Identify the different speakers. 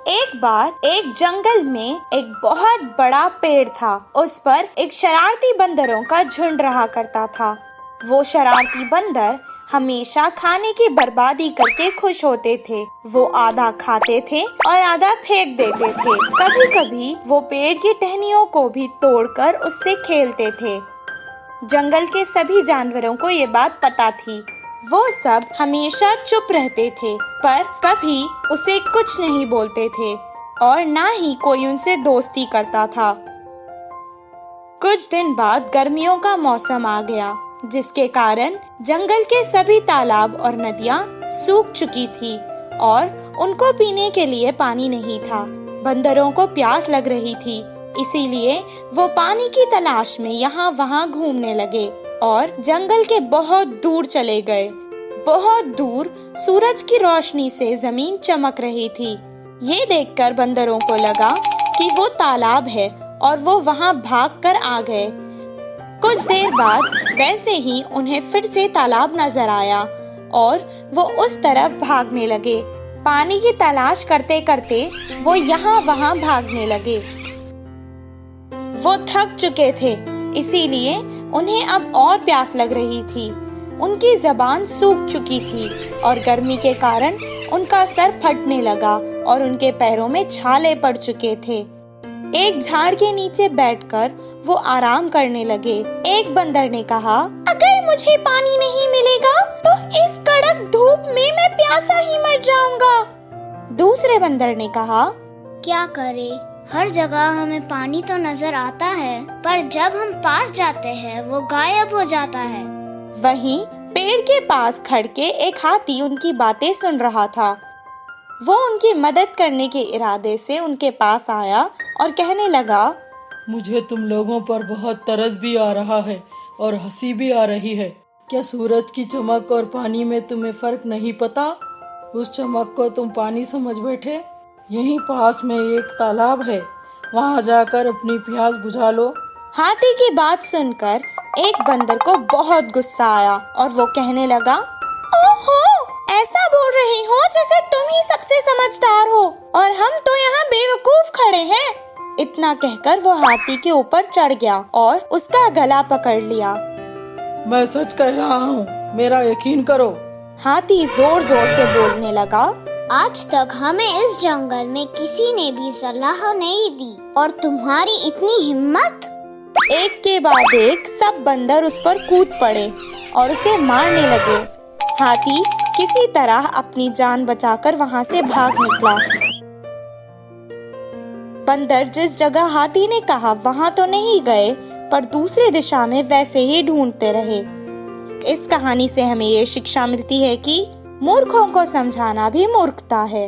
Speaker 1: एक बार एक जंगल में एक बहुत बड़ा पेड़ था। उस पर एक शरारती बंदरों का झुंड रहा करता था। वो शरारती बंदर हमेशा खाने की बर्बादी करके खुश होते थे। वो आधा खाते थे और आधा फेंक देते थे। कभी कभी वो पेड़ की टहनियों को भी तोड़कर उससे खेलते थे। जंगल के सभी जानवरों को ये बात पता थी। वो सब हमेशा चुप रहते थे, पर कभी उसे कुछ नहीं बोलते थे और ना ही कोई उनसे दोस्ती करता था। कुछ दिन बाद गर्मियों का मौसम आ गया, जिसके कारण जंगल के सभी तालाब और नदियाँ सूख चुकी थी और उनको पीने के लिए पानी नहीं था। बंदरों को प्यास लग रही थी, इसीलिए वो पानी की तलाश में यहाँ वहाँ घूमने लगे और जंगल के बहुत दूर चले गए। बहुत दूर सूरज की रोशनी से जमीन चमक रही थी। ये देखकर बंदरों को लगा कि वो तालाब है और वो वहाँ भागकर आ गए। कुछ देर बाद वैसे ही उन्हें फिर से तालाब नजर आया और वो उस तरफ भागने लगे। पानी की तलाश करते करते वो यहाँ वहाँ भागने लगे। वो थक चुके थे, इसीलिए उन्हें अब और प्यास लग रही थी। उनकी जबान सूख चुकी थी और गर्मी के कारण उनका सर फटने लगा और उनके पैरों में छाले पड़ चुके थे। एक झाड़ के नीचे बैठकर वो आराम करने लगे। एक बंदर ने कहा, अगर मुझे पानी नहीं मिलेगा तो इस कड़क धूप में मैं प्यासा ही मर जाऊंगा। दूसरे बंदर ने कहा,
Speaker 2: क्या करे, हर जगह हमें पानी तो नजर आता है, पर जब हम पास जाते हैं वो गायब हो जाता है।
Speaker 1: वहीं पेड़ के पास खड़ के एक हाथी उनकी बातें सुन रहा था। वो उनकी मदद करने के इरादे से उनके पास आया और कहने लगा,
Speaker 3: मुझे तुम लोगों पर बहुत तरस भी आ रहा है और हंसी भी आ रही है। क्या सूरज की चमक और पानी में तुम्हें फर्क नहीं पता? उस चमक को तुम पानी समझ बैठे। यहीं पास में एक तालाब है, वहाँ जाकर अपनी प्यास बुझा लो।
Speaker 1: हाथी की बात सुनकर एक बंदर को बहुत गुस्सा आया और वो कहने लगा, ओहो, ऐसा बोल रही हो जैसे तुम ही सबसे समझदार हो और हम तो यहाँ बेवकूफ खड़े हैं। इतना कहकर वो हाथी के ऊपर चढ़ गया और उसका गला पकड़ लिया।
Speaker 3: मैं सच कह रहा हूँ, मेरा यकीन करो।
Speaker 1: हाथी जोर जोर से बोलने लगा,
Speaker 2: आज तक हमें इस जंगल में किसी ने भी सलाह नहीं दी और तुम्हारी इतनी हिम्मत।
Speaker 1: एक के बाद एक सब बंदर उस पर कूद पड़े और उसे मारने लगे। हाथी किसी तरह अपनी जान बचाकर वहाँ से भाग निकला। बंदर जिस जगह हाथी ने कहा वहाँ तो नहीं गए, पर दूसरी दिशा में वैसे ही ढूंढते रहे। इस कहानी से हमें ये शिक्षा मिलती है कि मूर्खों को समझाना भी मूर्खता है।